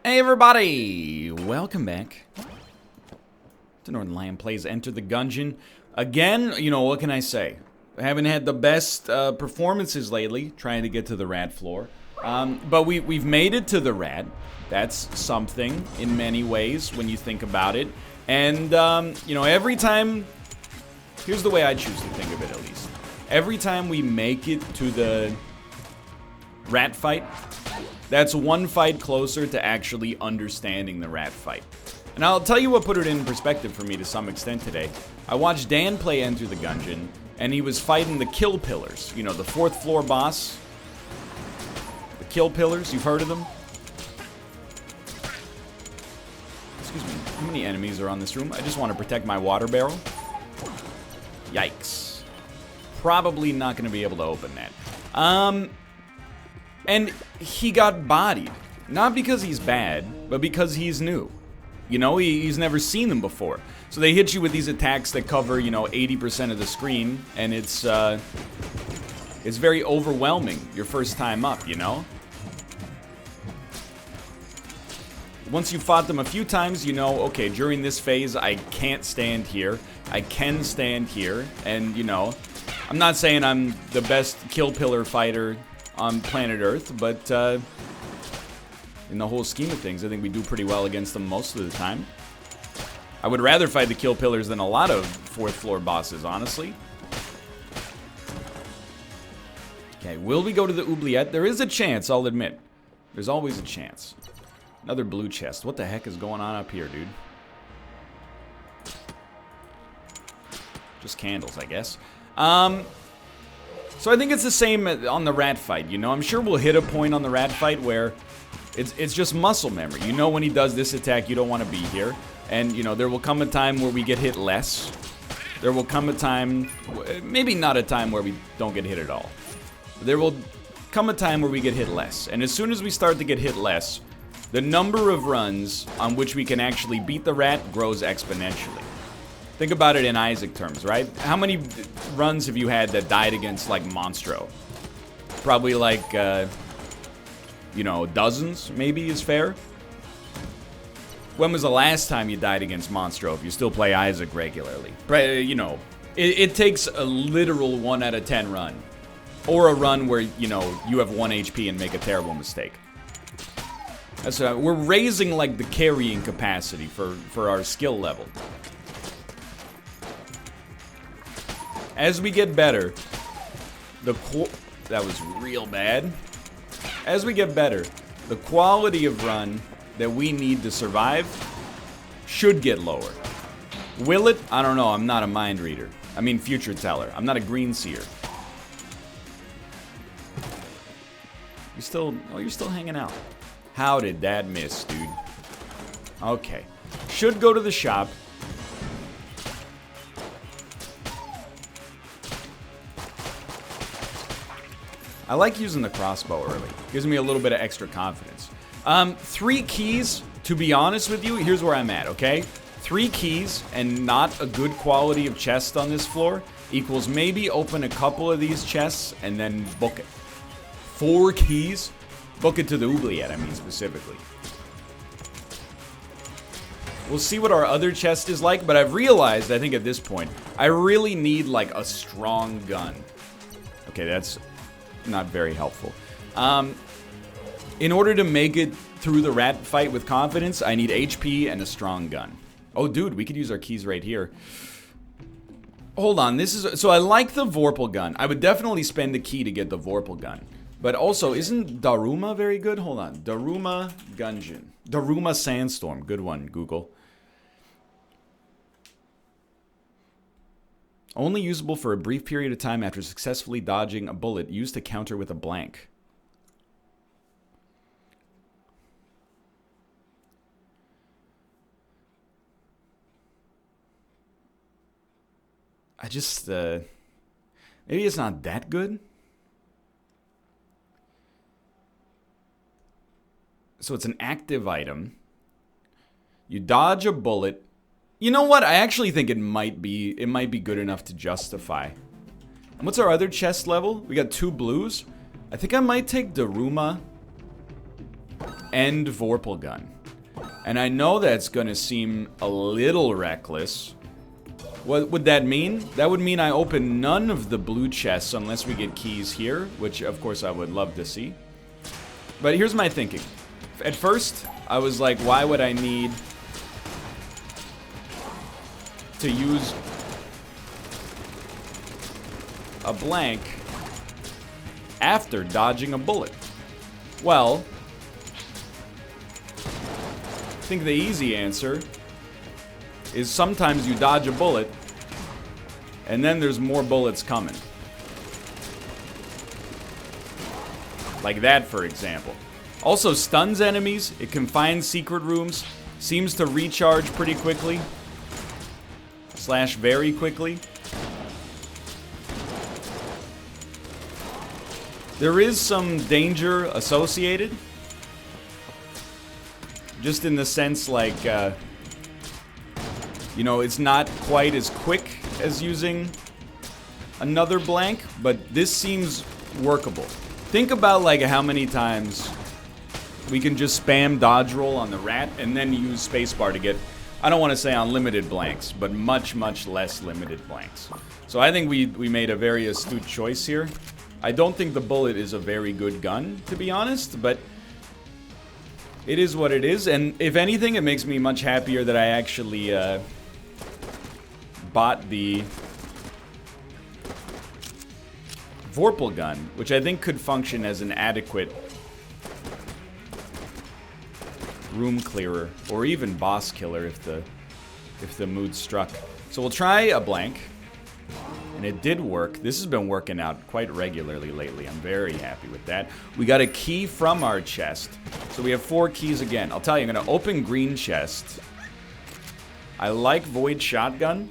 Hey everybody! Welcome back to Northernlion Plays Enter the Gungeon. Again, you know, what can I say? I haven't had the best performances lately, trying to get to the rat floor. But we've made it to the rat. That's something in many ways when you think about it. And, you know, every time... Here's the way I choose to think of it, at least. Every time we make it to the rat fight, that's one fight closer to actually understanding the rat fight. And I'll tell you what put it in perspective for me to some extent today. I watched Dan play Enter the Gungeon, and he was fighting the kill pillars. You know, the 4th floor boss. The kill pillars, you've heard of them? Excuse me, how many enemies are on this room? I just want to protect my water barrel. Yikes. Probably not going to be able to open that. And he got bodied. Not because he's bad, but because he's new. You know, he's never seen them before. So they hit you with these attacks that cover, you know, 80% of the screen, and it's very overwhelming your first time up, you know? Once you've fought them a few times, you know, okay, during this phase, I can't stand here. I can stand here, and, you know, I'm not saying I'm the best kill pillar fighter on planet Earth, but in the whole scheme of things, I think we do pretty well against them most of the time. I would rather fight the kill pillars than a lot of 4th floor bosses, honestly. Okay, will we go to the oubliette? There is a chance, I'll admit. There's always a chance. Another blue chest. What the heck is going on up here, dude? Just candles, I guess. So I think it's the same on the rat fight, you know? I'm sure we'll hit a point on the rat fight where it's just muscle memory. You know when he does this attack, you don't want to be here. And, you know, there will come a time where we get hit less. There will come a time, maybe not a time where we don't get hit at all. There will come a time where we get hit less. And as soon as we start to get hit less, the number of runs on which we can actually beat the rat grows exponentially. Think about it in Isaac terms, right? How many runs have you had that died against, like, Monstro? Probably, like, you know, dozens, maybe, is fair? When was the last time you died against Monstro if you still play Isaac regularly? You know, it takes a literal 1 out of 10 run. Or a run where, you know, you have 1 HP and make a terrible mistake. That's we're raising, like, the carrying capacity for our skill level. As we get better, that was real bad. As we get better, the quality of run that we need to survive should get lower. Will it? I don't know. I'm not a mind reader. I mean, future teller. I'm not a green seer. You're still hanging out. How did that miss, dude? Okay. Should go to the shop. I like using the crossbow early. Gives me a little bit of extra confidence. 3 keys, to be honest with you, here's where I'm at, okay? 3 keys and not a good quality of chest on this floor equals maybe open a couple of these chests and then book it. 4 keys? Book it to the oubliette, I mean, specifically. We'll see what our other chest is like, but I've realized, I think at this point, I really need, like, a strong gun. Okay, that's not very helpful. In order to make it through the rat fight with confidence, I need HP and a strong gun. Oh, dude, we could use our keys right here. Hold on, this is... So I like the Vorpal gun. I would definitely spend the key to get the Vorpal gun. But also, isn't Daruma very good? Hold on. Daruma Gungeon. Daruma Sandstorm. Good one, Google. Only usable for a brief period of time after successfully dodging a bullet used to counter with a blank. I just, maybe it's not that good? So it's an active item. You dodge a bullet. You know what? I actually think it might be good enough to justify. And what's our other chest level? We got 2 blues. I think I might take Daruma end Vorpal Gun. And I know that's going to seem a little reckless. What would that mean? That would mean I open none of the blue chests unless we get keys here, which of course I would love to see. But here's my thinking. At first, I was like, why would I need to use a blank after dodging a bullet? Well, I think the easy answer is sometimes you dodge a bullet and then there's more bullets coming. Like that, for example. Also stuns enemies, it confines secret rooms, seems to recharge pretty quickly. Slash very quickly. There is some danger associated. Just in the sense like, you know, it's not quite as quick as using another blank, but this seems workable. Think about like how many times we can just spam dodge roll on the rat and then use spacebar to get, I don't want to say unlimited blanks, but much, much less limited blanks. So I think we made a very astute choice here. I don't think the bullet is a very good gun, to be honest, but it is what it is, and if anything, it makes me much happier that I actually bought the Vorpal gun, which I think could function as an adequate room clearer, or even boss killer if the mood struck. So we'll try a blank, and it did work. This has been working out quite regularly lately. I'm very happy with that. We got a key from our chest. So we have 4 keys again. I'll tell you, I'm going to open green chest. I like Void Shotgun.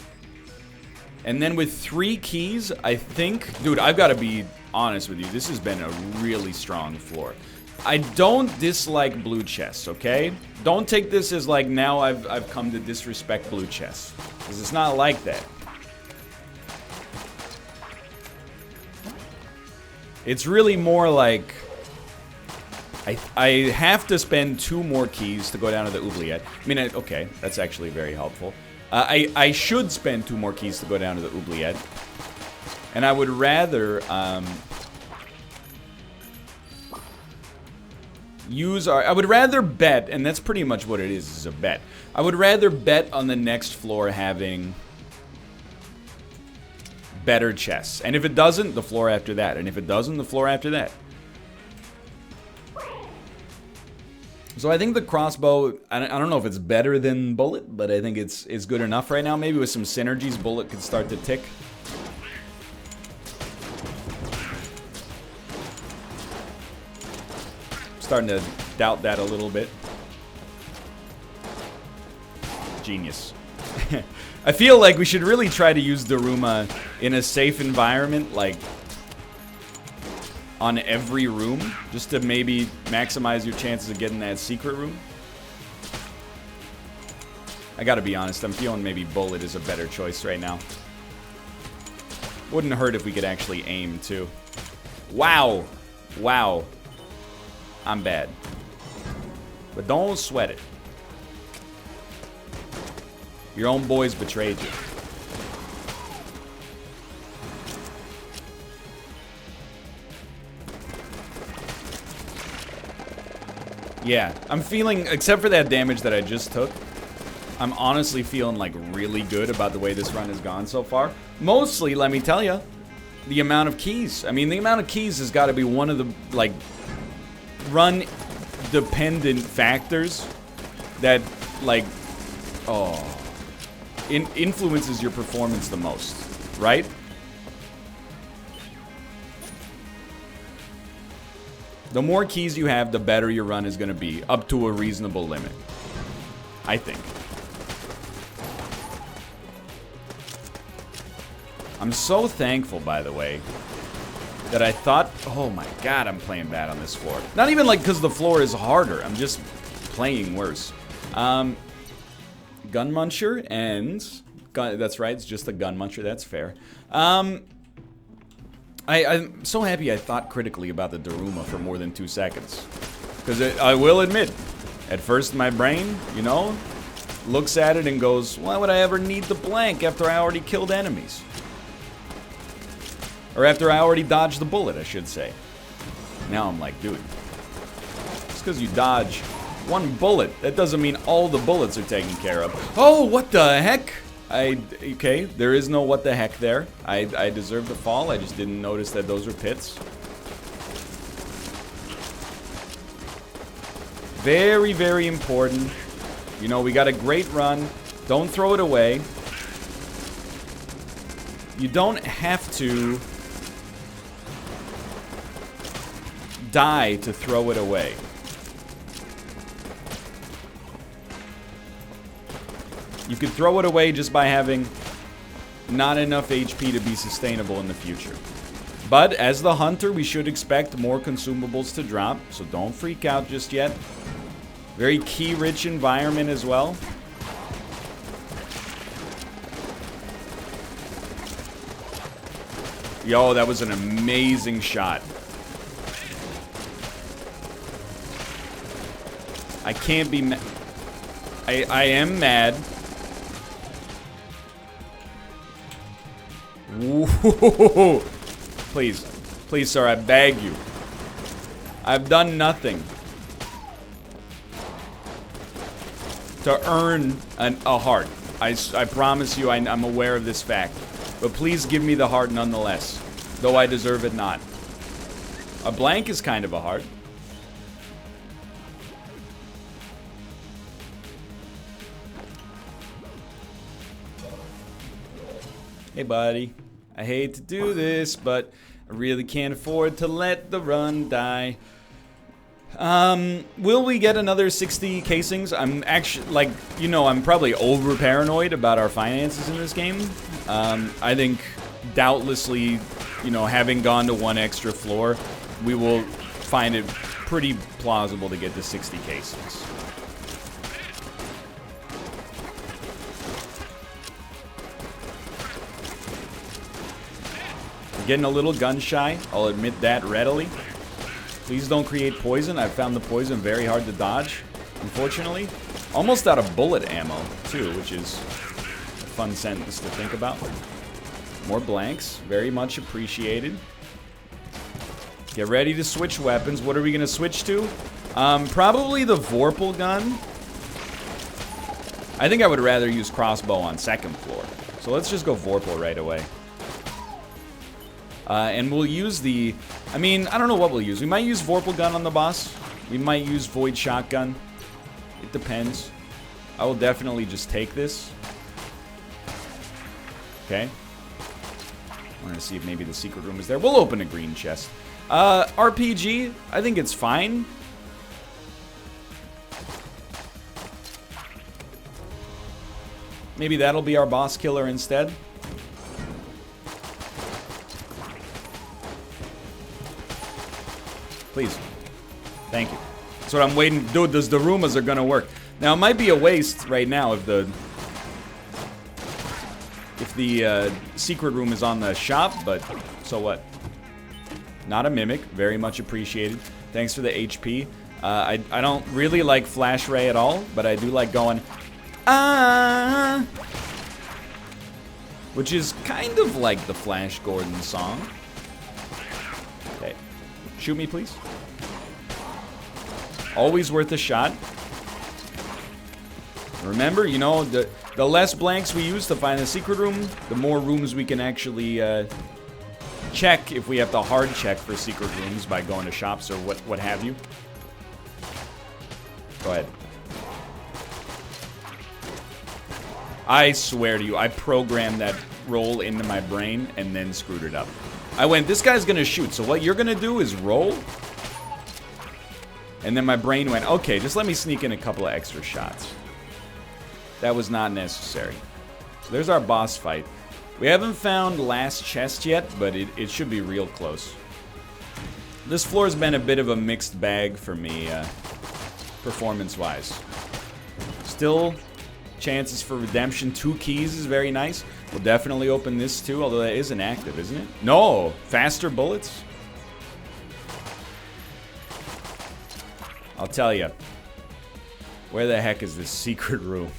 And then with 3 keys, I think... Dude, I've got to be honest with you. This has been a really strong floor. I don't dislike blue chests, okay? Don't take this as like now I've come to disrespect blue chests. Because it's not like that. It's really more like I have to spend 2 more keys to go down to the oubliette. I mean, okay, that's actually very helpful. I should spend 2 more keys to go down to the oubliette. And I would rather I would rather bet, and that's pretty much what it is a bet. I would rather bet on the next floor having better chests. And if it doesn't, the floor after that. And if it doesn't, the floor after that. So I think the crossbow, I don't know if it's better than bullet, but I think it's good enough right now. Maybe with some synergies, bullet could start to tick. Starting to doubt that a little bit. Genius. I feel like we should really try to use Daruma in a safe environment, like on every room, just to maybe maximize your chances of getting that secret room. I gotta be honest, I'm feeling maybe bullet is a better choice right now. Wouldn't hurt if we could actually aim too. Wow. Wow. I'm bad. But don't sweat it. Your own boys betrayed you. Yeah, I'm feeling, except for that damage that I just took, I'm honestly feeling like really good about the way this run has gone so far. Mostly, let me tell you, the amount of keys. I mean, the amount of keys has got to be one of the, like, run-dependent factors that, like, influences your performance the most, right? The more keys you have, the better your run is going to be, up to a reasonable limit. I think. I'm so thankful, by the way, that I thought, oh my god, I'm playing bad on this floor. Not even like because the floor is harder, I'm just playing worse. Gun Muncher and... that's right, it's just a Gun Muncher, that's fair. I'm so happy I thought critically about the Daruma for more than 2 seconds. Because I will admit, at first my brain, you know, looks at it and goes, why would I ever need the blank after I already killed enemies? Or after I already dodged the bullet, I should say. Now I'm like, dude, just because you dodge one bullet, that doesn't mean all the bullets are taken care of. Oh, what the heck? Okay, there is no what the heck there. I deserve the fall. I just didn't notice that those were pits. Very, very important. You know, we got a great run. Don't throw it away. You don't have to die to throw it away. You could throw it away just by having not enough HP to be sustainable in the future. But as the hunter, we should expect more consumables to drop, so don't freak out just yet. Very key-rich environment as well. Yo, that was an amazing shot. I can't be mad. I am mad. Whoa. Please. Please, sir, I beg you. I've done nothing to earn a heart. I promise you, I'm aware of this fact. But please give me the heart nonetheless, though I deserve it not. A blank is kind of a heart. Hey, buddy. I hate to do this, but I really can't afford to let the run die. Will we get another 60 casings? I'm actually, like, you know, I'm probably over paranoid about our finances in this game. I think, doubtlessly, you know, having gone to one extra floor, we will find it pretty plausible to get to 60 casings. I'm getting a little gun shy, I'll admit that readily. Please don't create poison. I've found the poison very hard to dodge, unfortunately. Almost out of bullet ammo, too, which is a fun sentence to think about. More blanks, very much appreciated. Get ready to switch weapons. What are we going to switch to? Probably the Vorpal gun. I think I would rather use crossbow on second floor. So let's just go Vorpal right away. And we'll use the... I mean, I don't know what we'll use. We might use Vorpal gun on the boss. We might use Void Shotgun. It depends. I will definitely just take this. Okay. I want to see if maybe the secret room is there. We'll open a green chest. RPG, I think it's fine. Maybe that'll be our boss killer instead. Please. Thank you. That's what I'm waiting. Dude, the rumors are gonna work. Now, it might be a waste right now if the secret room is on the shop, but so what? Not a mimic. Very much appreciated. Thanks for the HP. I don't really like Flash Ray at all, but I do like going, ah, which is kind of like the Flash Gordon song. Okay. Shoot me, please. Always worth a shot. Remember, you know, the less blanks we use to find the secret room, the more rooms we can actually check if we have to hard check for secret rooms by going to shops or what have you. Go ahead. I swear to you, I programmed that roll into my brain and then screwed it up. I went, this guy's gonna shoot, so what you're gonna do is roll. And then my brain went, okay, just let me sneak in a couple of extra shots. That was not necessary. So there's our boss fight. We haven't found last chest yet, but it should be real close. This floor's been a bit of a mixed bag for me, performance-wise. Still, chances for redemption. 2 keys is very nice. We'll definitely open this too, although that isn't active, isn't it? No! Faster bullets? I'll tell you. Where the heck is this secret room?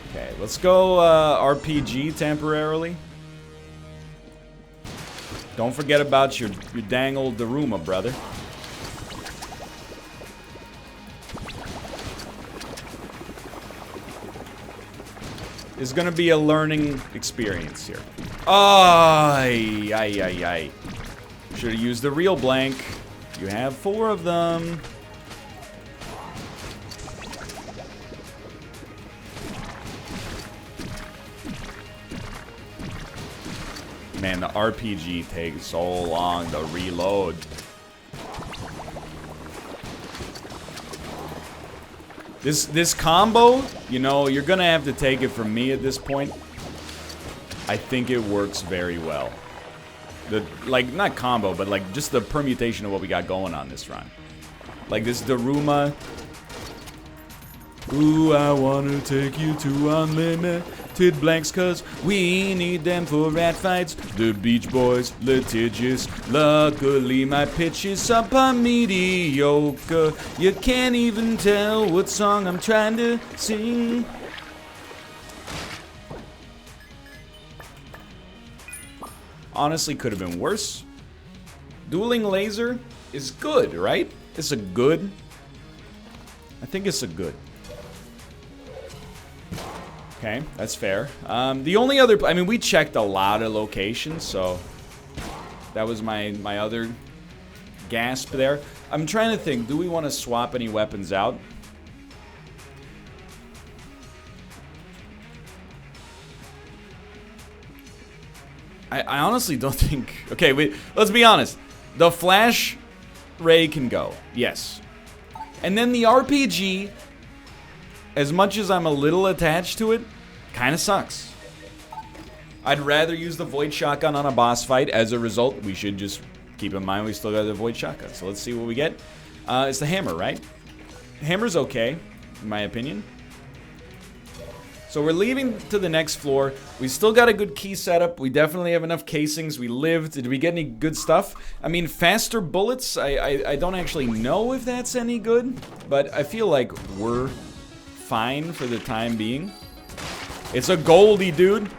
Okay, let's go RPG temporarily. Don't forget about your dang old Daruma, brother. It's gonna be a learning experience here. Ay, ay, ay, ay. Should have used the real blank. You have 4 of them. Man, the RPG takes so long to reload. This combo, you know, you're gonna have to take it from me at this point. I think it works very well. Like, not combo, but like just the permutation of what we got going on this run. Like this Daruma. Ooh, I wanna take you to unlimited blanks, cause we need them for rat fights. The Beach Boys, litigious. Luckily, my pitch is subpar mediocre. You can't even tell what song I'm trying to sing. Honestly, could have been worse. Dueling Laser is good, right? It's a good. I think it's a good. Okay, that's fair. The only other, I mean, we checked a lot of locations, so that was my other gasp there. I'm trying to think, do we want to swap any weapons out? I honestly don't think, okay, wait, let's be honest. The Flash Ray can go, yes. And then the RPG, as much as I'm a little attached to it, kind of sucks. I'd rather use the Void Shotgun on a boss fight. As a result, we should just keep in mind we still got the Void Shotgun. So let's see what we get. It's the hammer, right? Hammer's okay, in my opinion. So we're leaving to the next floor. We still got a good key setup. We definitely have enough casings. We lived. Did we get any good stuff? I mean, faster bullets, I don't actually know if that's any good, but I feel like we're fine for the time being. It's a Goldie, dude.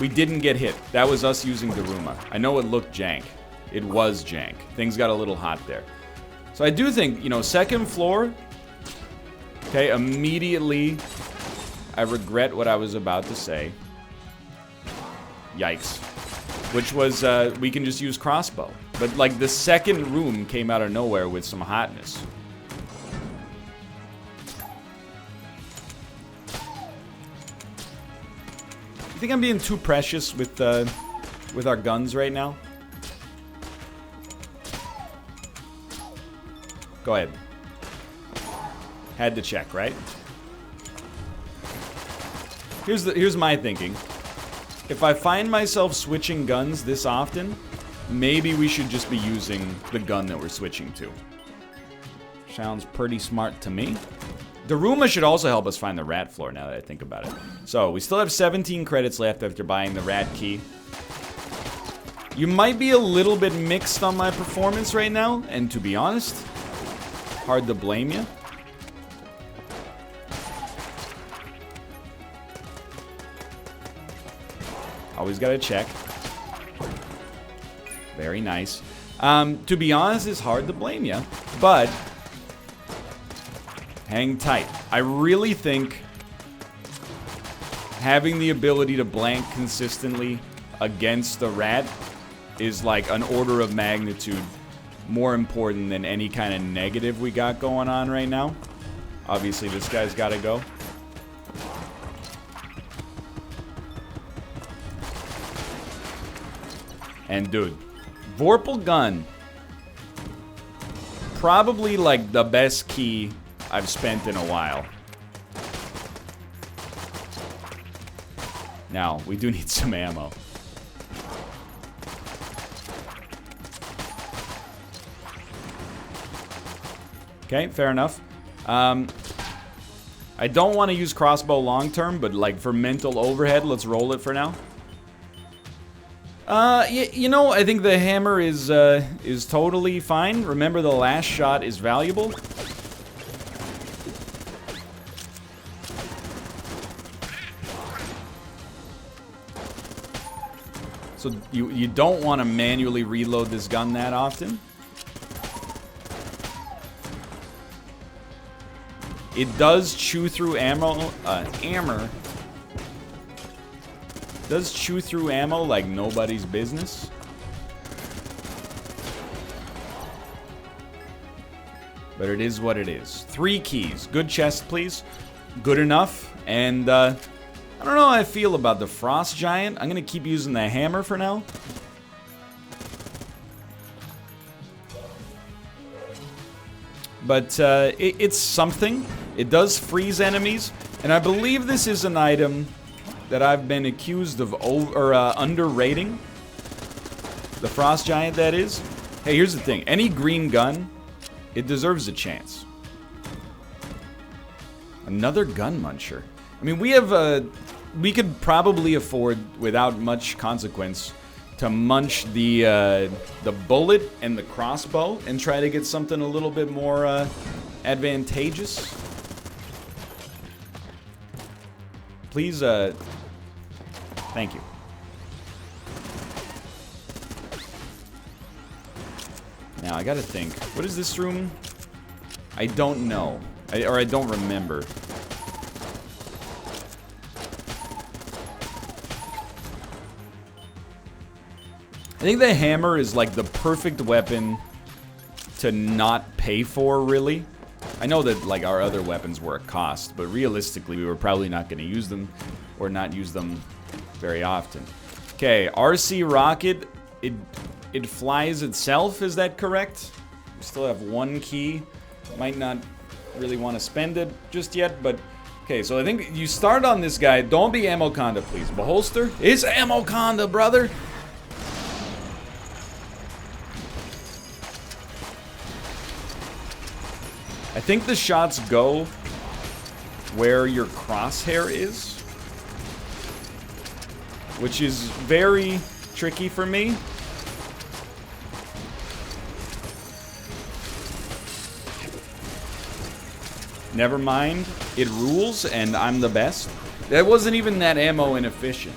We didn't get hit. That was us using Daruma. I know it looked jank. It was jank. Things got a little hot there. So I do think, you know, second floor. Okay, immediately I regret what I was about to say. Yikes. Which was, we can just use crossbow. But, like, the second room came out of nowhere with some hotness. You think I'm being too precious with our guns right now? Go ahead. Had to check, right? Here's my thinking. If I find myself switching guns this often, maybe we should just be using the gun that we're switching to. Sounds pretty smart to me. Daruma should also help us find the rat floor now that I think about it. So, we still have 17 credits left after buying the rat key. You might be a little bit mixed on my performance right now, and to be honest, hard to blame you. Always gotta check. Very nice. To be honest, it's hard to blame you, but hang tight. I really think having the ability to blank consistently against the rat is like an order of magnitude more important than any kind of negative we got going on right now. Obviously, this guy's gotta go. And dude, Vorpal gun, probably like the best key I've spent in a while. Now, we do need some ammo. Okay, fair enough. I don't want to use crossbow long term, but like for mental overhead, let's roll it for now. You know, I think the hammer is totally fine. Remember, the last shot is valuable. So you don't want to manually reload this gun that often. It does chew through ammo. Does chew through ammo like nobody's business. But it is what it is. 3 keys. Good chest, please. Good enough. And I don't know how I feel about the Frost Giant. I'm gonna keep using the hammer for now. But it's something. It does freeze enemies. And I believe this is an item that I've been accused of underrating. The Frost Giant, that is. Hey, here's the thing. Any green gun, it deserves a chance. Another gun muncher. I mean, we could probably afford, without much consequence, to munch the bullet and the crossbow and try to get something a little bit more advantageous. Please, thank you. Now, I gotta think. What is this room? I don't know. Or I don't remember. I think the hammer is like the perfect weapon to not pay for, really. I know that like our other weapons were a cost, but realistically we were probably not going to use them or not use them very often. Okay, RC rocket, it flies itself, is that correct? We still have 1 key. Might not really want to spend it just yet, but okay, so I think you start on this guy. Don't be ammo conda, please. Beholster? It's ammo conda, brother! I think the shots go where your crosshair is, which is very tricky for me. Never mind, it rules and I'm the best. That wasn't even that ammo inefficient.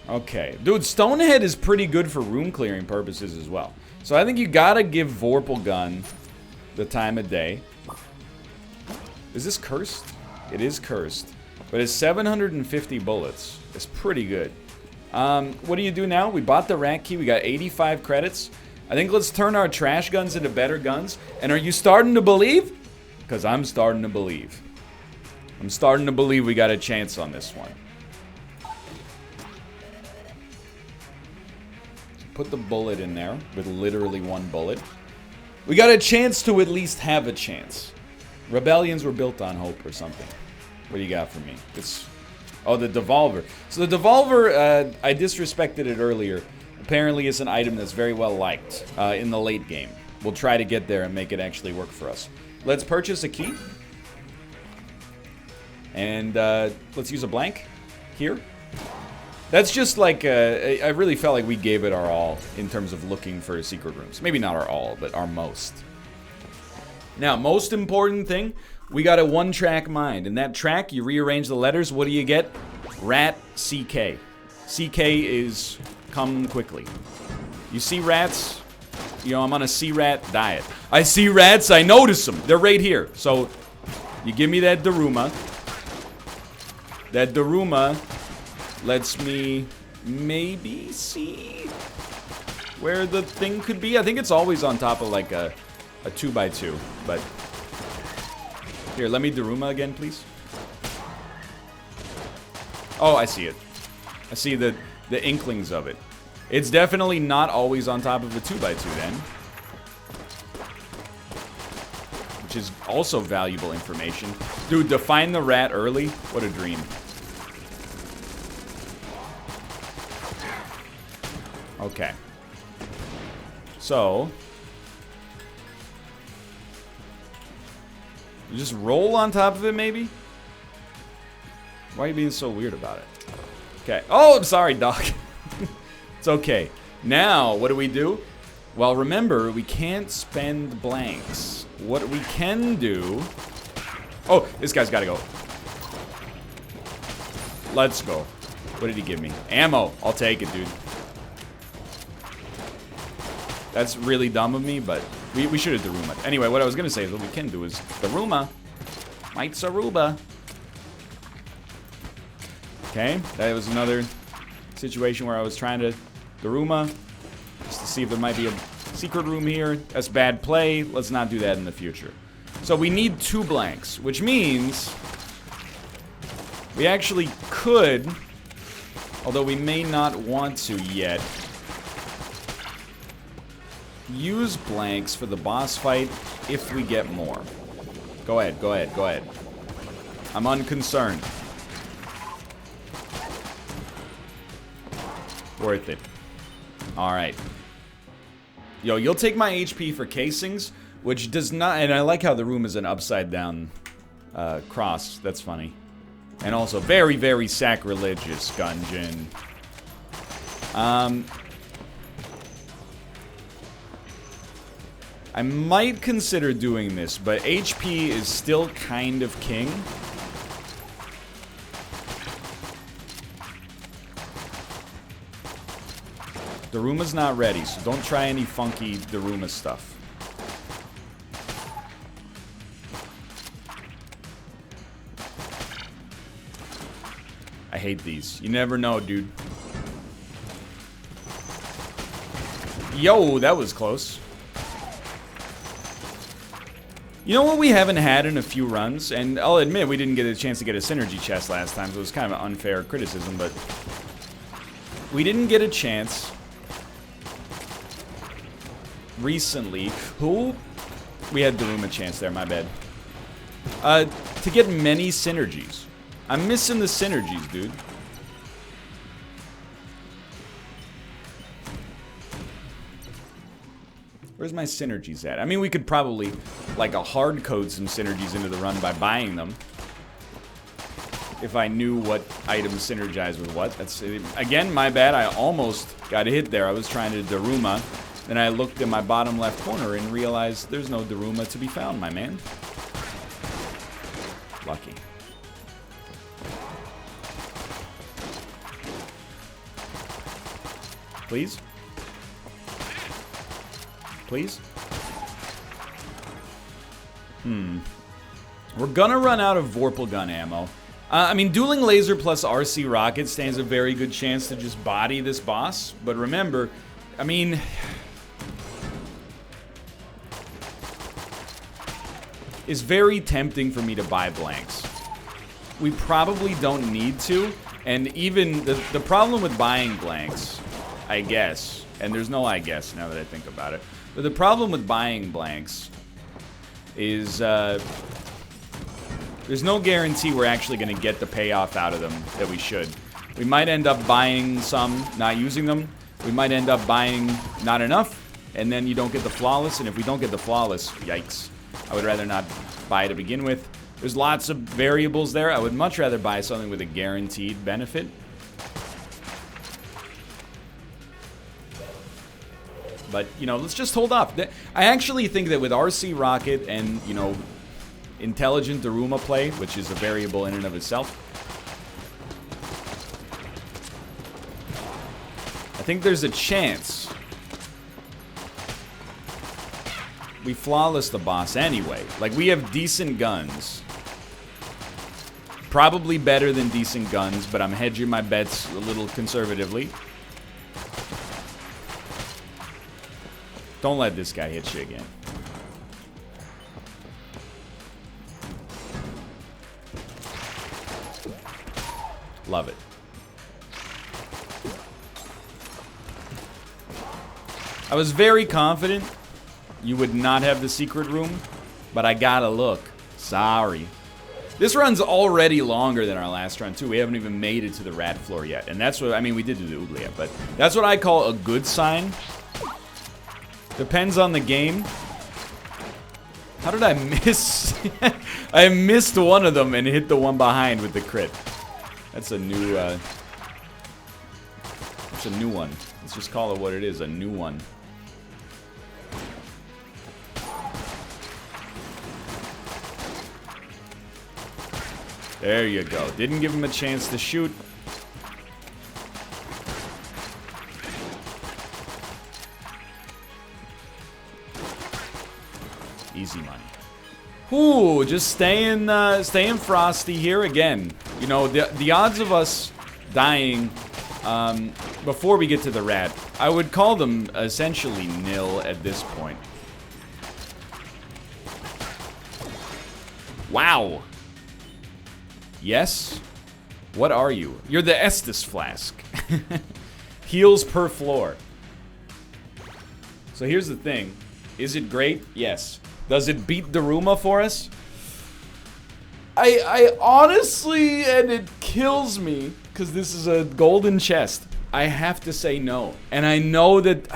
Okay, dude, Stonehead is pretty good for room clearing purposes as well. So I think you gotta give Vorpalgun the time of day. Is this cursed? It is cursed. But it's 750 bullets. It's pretty good. What do you do now? We bought the rat key. We got 85 credits. I think let's turn our trash guns into better guns. And are you starting to believe? Because I'm starting to believe. I'm starting to believe we got a chance on this one. Put the bullet in there with literally 1 bullet. We got a chance to at least have a chance. Rebellions were built on hope or something. What do you got for me? Oh, the Devolver. So the Devolver, I disrespected it earlier. Apparently it's an item that's very well liked in the late game. We'll try to get there and make it actually work for us. Let's purchase a key. And let's use a blank here. That's just like, I really felt like we gave it our all in terms of looking for secret rooms. Maybe not our all, but our most. Now, most important thing, we got a 1-track mind. In that track, you rearrange the letters. What do you get? Rat, CK. CK is come quickly. You see rats? You know, I'm on a C-rat diet. I see rats, I notice them. They're right here. So, you give me that Daruma. That Daruma lets me maybe see where the thing could be. I think it's always on top of like a 2x2, but here, let me Daruma again, please. Oh, I see it. I see the inklings of it. It's definitely not always on top of a 2x2 then, which is also valuable information. Dude, to find the rat early, what a dream. Okay. So, you just roll on top of it, maybe? Why are you being so weird about it? Okay. Oh, I'm sorry, dog. It's okay. Now, what do? Well, remember, we can't spend blanks. What we can do... Oh, this guy's got to go. Let's go. What did he give me? Ammo. I'll take it, dude. That's really dumb of me, but we should have Daruma. Anyway, what I was going to say is what we can do is Daruma. Might Saruba. Okay, that was another situation where I was trying to Daruma just to see if there might be a secret room here. That's bad play. Let's not do that in the future. So we need 2 blanks, which means we actually could, although we may not want to yet, use blanks for the boss fight if we get more. Go ahead, go ahead, go ahead. I'm unconcerned. Worth it. Alright. Yo, you'll take my HP for casings, which does not... And I like how the room is an upside-down cross. That's funny. And also very, very sacrilegious, Gungeon. I might consider doing this, but HP is still kind of king. Daruma's not ready, so don't try any funky Daruma stuff. I hate these. You never know, dude. Yo, that was close. You know what we haven't had in a few runs? And I'll admit we didn't get a chance to get a synergy chest last time, so it was kind of an unfair criticism, but... We didn't get a chance... recently... Who? We had Daruma chance there, my bad. To get many synergies. I'm missing the synergies, dude. Where's my synergies at? I mean, we could probably, like, hard code some synergies into the run by buying them. If I knew what items synergize with what. That's, again, my bad. I almost got hit there. I was trying to Daruma. Then I looked in my bottom left corner and realized there's no Daruma to be found, my man. Lucky. Please? Please? We're gonna run out of Vorpal gun ammo. I mean, Dueling Laser plus RC Rocket stands a very good chance to just body this boss. But remember, I mean... It's very tempting for me to buy blanks. We probably don't need to. And even the problem with buying blanks, I guess, and there's no I guess now that I think about it, but the problem with buying blanks is there's no guarantee we're actually going to get the payoff out of them that we should. We might end up buying some, not using them. We might end up buying not enough, and then you don't get the flawless. And if we don't get the flawless, yikes. I would rather not buy to begin with. There's lots of variables there. I would much rather buy something with a guaranteed benefit. But, you know, let's just hold off. I actually think that with RC Rocket and, you know, intelligent Daruma play, which is a variable in and of itself, I think there's a chance we flawless the boss anyway. Like, we have decent guns. Probably better than decent guns, but I'm hedging my bets a little conservatively. Don't let this guy hit you again. Love it. I was very confident you would not have the secret room, but I gotta look. Sorry. This run's already longer than our last run, too. We haven't even made it to the rat floor yet. And that's what, I mean, we did do the Oubliette, but that's what I call a good sign. Depends on the game. How did I miss? I missed one of them and hit the one behind with the crit. That's a new, that's a new one. Let's just call it what it is, a new one. There you go. Didn't give him a chance to shoot. Easy money. Ooh, just staying frosty here again. You know, the odds of us dying before we get to the rat, I would call them essentially nil at this point. Wow. Yes? What are you? You're the Estus Flask. Heals per floor. So here's the thing. Is it great? Yes. Does it beat Daruma for us? I honestly, and it kills me, because this is a golden chest, I have to say no. And I know that...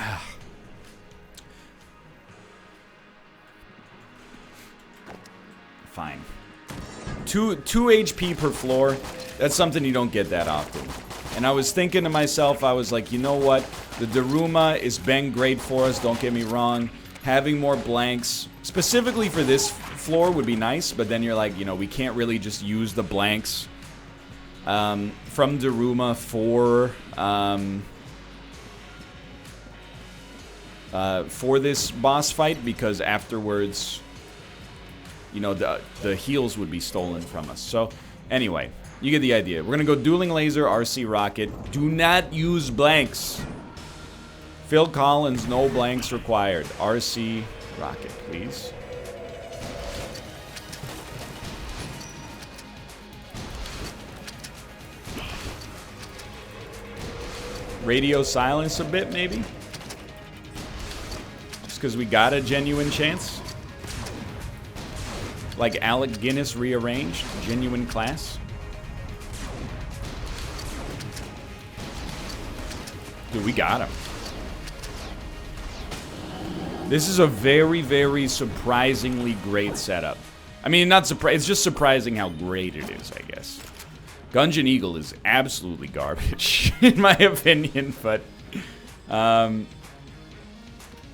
Fine. 2 HP per floor, that's something you don't get that often. And I was thinking to myself, I was like, you know what? The Daruma has been great for us, don't get me wrong. Having more blanks, specifically for this floor, would be nice, but then you're like, you know, we can't really just use the blanks from Daruma for this boss fight, because afterwards, you know, the heals would be stolen from us. So, anyway, you get the idea. We're gonna go Dueling Laser, RC Rocket. Do not use blanks. Phil Collins, no blanks required. RC Rocket, please. Radio silence a bit, maybe? Just because we got a genuine chance? Like Alec Guinness rearranged? Genuine class? Dude, we got him. This is a very, very surprisingly great setup. I mean, not surprising, it's just surprising how great it is, I guess. Gungeon Eagle is absolutely garbage, in my opinion, but...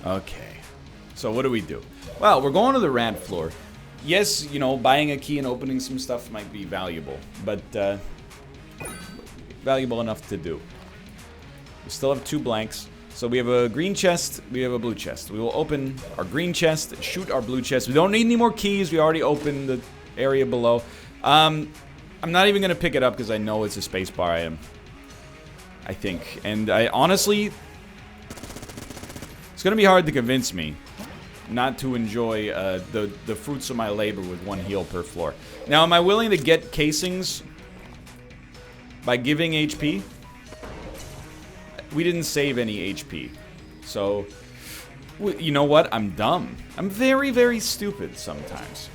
okay. So what do we do? Well, we're going to the rat floor. Yes, you know, buying a key and opening some stuff might be valuable, but valuable enough to do. We still have 2 blanks. So we have a green chest, we have a blue chest. We will open our green chest, shoot our blue chest. We don't need any more keys, we already opened the area below. I'm not even gonna pick it up because I know it's a spacebar item. I think. And I honestly... It's gonna be hard to convince me not to enjoy the fruits of my labor with 1 heal per floor. Now, am I willing to get casings by giving HP? We didn't save any HP. So, you know what? I'm dumb. I'm very, very stupid sometimes.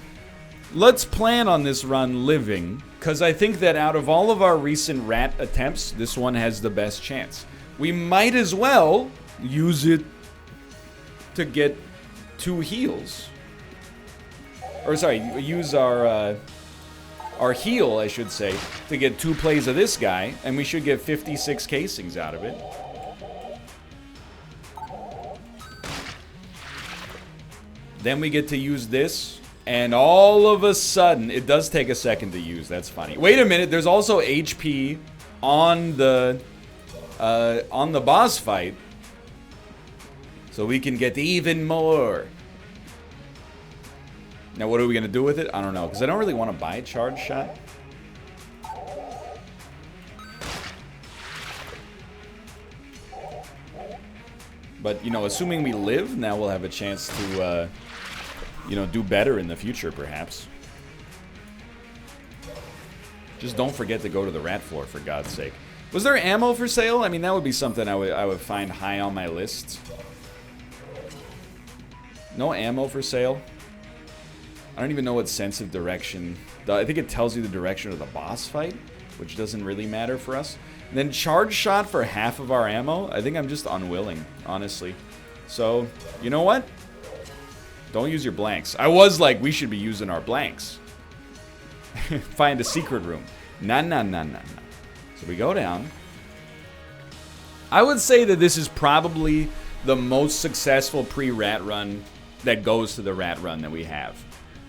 Let's plan on this run living, because I think that out of all of our recent rat attempts, this one has the best chance. We might as well use it to get 2 heals. Or sorry, use our heal, I should say, to get 2 plays of this guy, and we should get 56 casings out of it. Then we get to use this, and all of a sudden, it does take a second to use, that's funny. Wait a minute, there's also HP on the boss fight, so we can get even more. Now, what are we going to do with it? I don't know, because I don't really want to buy a charge shot. But, you know, assuming we live, now we'll have a chance to, you know, do better in the future, perhaps. Just don't forget to go to the rat floor, for God's sake. Was there ammo for sale? I mean, that would be something I would find high on my list. No ammo for sale? I don't even know what sense of direction... I think it tells you the direction of the boss fight, which doesn't really matter for us. And then charge shot for half of our ammo? I think I'm just unwilling, honestly. So, you know what? Don't use your blanks. I was like, we should be using our blanks. Find a secret room. Nah, nah, nah, nah, nah. So we go down. I would say that this is probably the most successful pre-rat run that goes to the rat run that we have.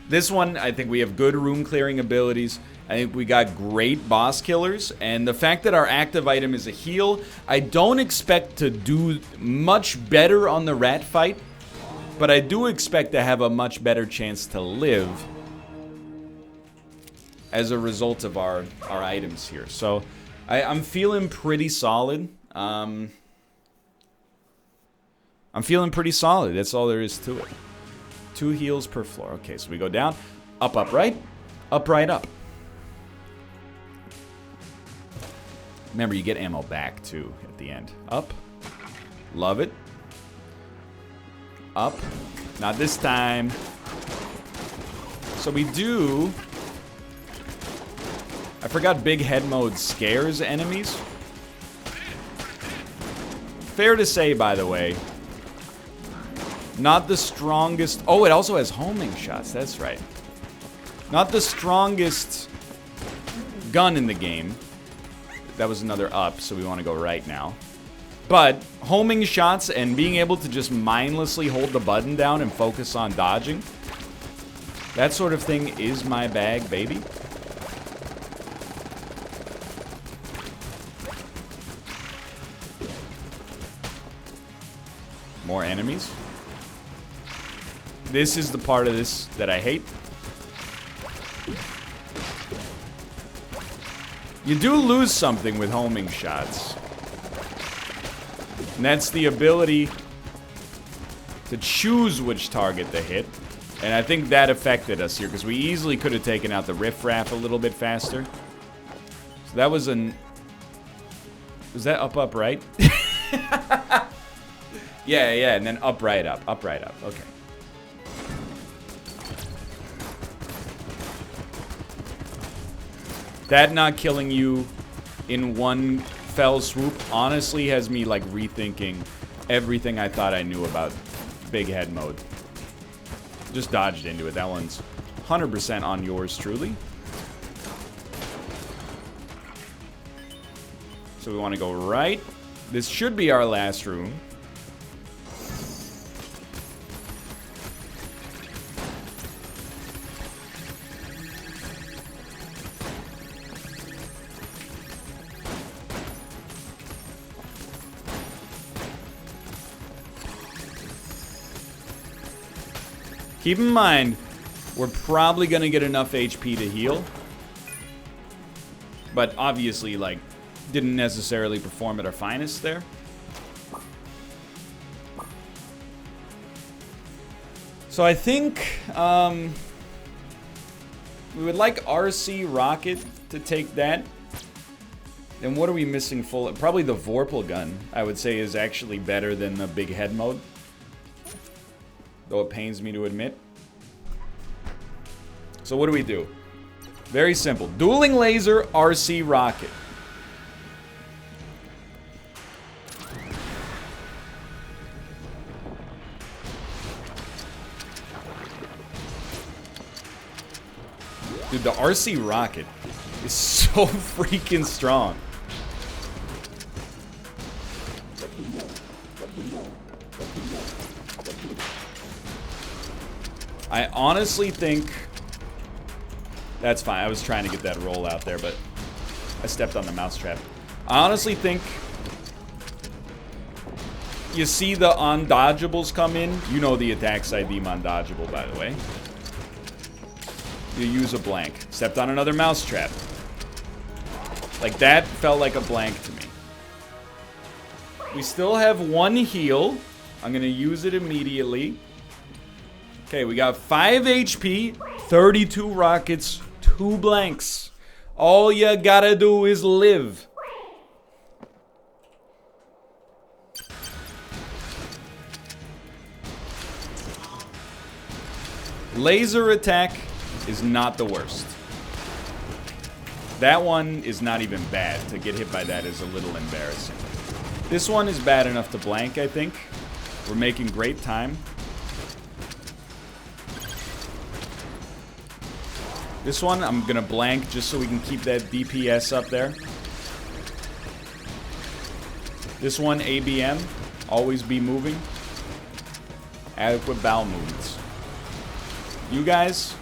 This one, I think we have good room clearing abilities. I think we got great boss killers, and the fact that our active item is a heal, I don't expect to do much better on the rat fight, but I do expect to have a much better chance to live as a result of our items here. So I'm feeling pretty solid. I'm feeling pretty solid. That's all there is to it. 2 heals per floor. Okay, so we go down, up, right, right, up. Remember, you get ammo back, too, at the end. Up. Love it. Up. Not this time. So we do... I forgot big head mode scares enemies. Fair to say, by the way, not the strongest... Oh, it also has homing shots. That's right. Not the strongest gun in the game. That was another up, so we want to go right now. But homing shots and being able to just mindlessly hold the button down and focus on dodging, that sort of thing is my bag, baby. More enemies. This is the part of this that I hate. You do lose something with homing shots. And that's the ability to choose which target to hit. And I think that affected us here, because we easily could have taken out the riffraff a little bit faster. So that was an... Was that up, right? Yeah, and then up, right, up. Okay. That not killing you in one fell swoop honestly has me like rethinking everything I thought I knew about big head mode. Just dodged into it. That one's 100% on yours truly. So we want to go right. This should be our last room. Keep in mind, we're probably going to get enough HP to heal. But obviously, like, didn't necessarily perform at our finest there. So I think we would like RC Rocket to take that. And what are we missing full? Probably the Vorpal gun, I would say, is actually better than the big head mode. Though it pains me to admit. So what do we do? Very simple. Dueling Laser, RC Rocket. Dude, the RC Rocket is so freaking strong. I honestly think... That's fine. I was trying to get that roll out there, but I stepped on the mousetrap. I honestly think... You see the undodgeables come in? You know the attacks I deem undodgeable, by the way. You use a blank. Stepped on another mousetrap. Like, that felt like a blank to me. We still have one heal. I'm going to use it immediately. Okay, we got 5 HP, 32 rockets, 2 blanks. All you gotta do is live. Laser attack is not the worst. That one is not even bad. To get hit by that is a little embarrassing. This one is bad enough to blank, I think. We're making great time. This one, I'm gonna blank just so we can keep that DPS up there. This one, ABM, always be moving. Adequate bowel movements. You guys,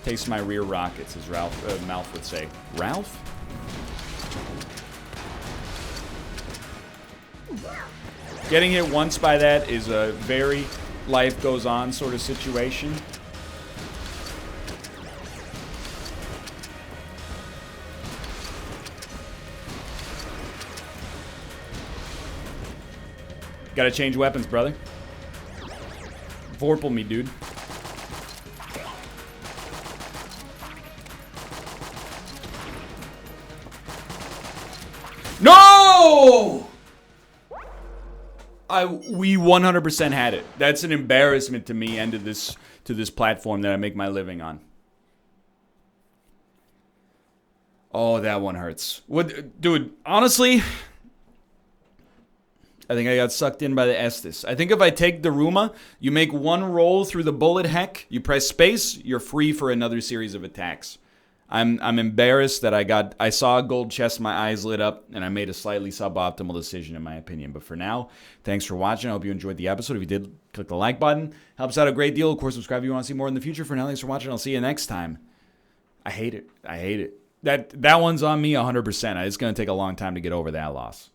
taste my rear rockets, as Malf would say. Ralph? Getting hit once by that is a very life goes on sort of situation. Gotta change weapons, brother. Vorpal me, dude. No! We 100% had it. That's an embarrassment to me and to this platform that I make my living on. Oh, that one hurts. What, dude? Honestly, I think I got sucked in by the Estus. I think if I take Daruma, you make one roll through the bullet heck, you press space, you're free for another series of attacks. I'm embarrassed that I saw a gold chest, my eyes lit up, and I made a slightly suboptimal decision in my opinion. But for now, thanks for watching. I hope you enjoyed the episode. If you did, click the like button. Helps out a great deal. Of course, subscribe if you want to see more in the future. For now, thanks for watching. I'll see you next time. I hate it. I hate it. That one's on me 100%. It's going to take a long time to get over that loss.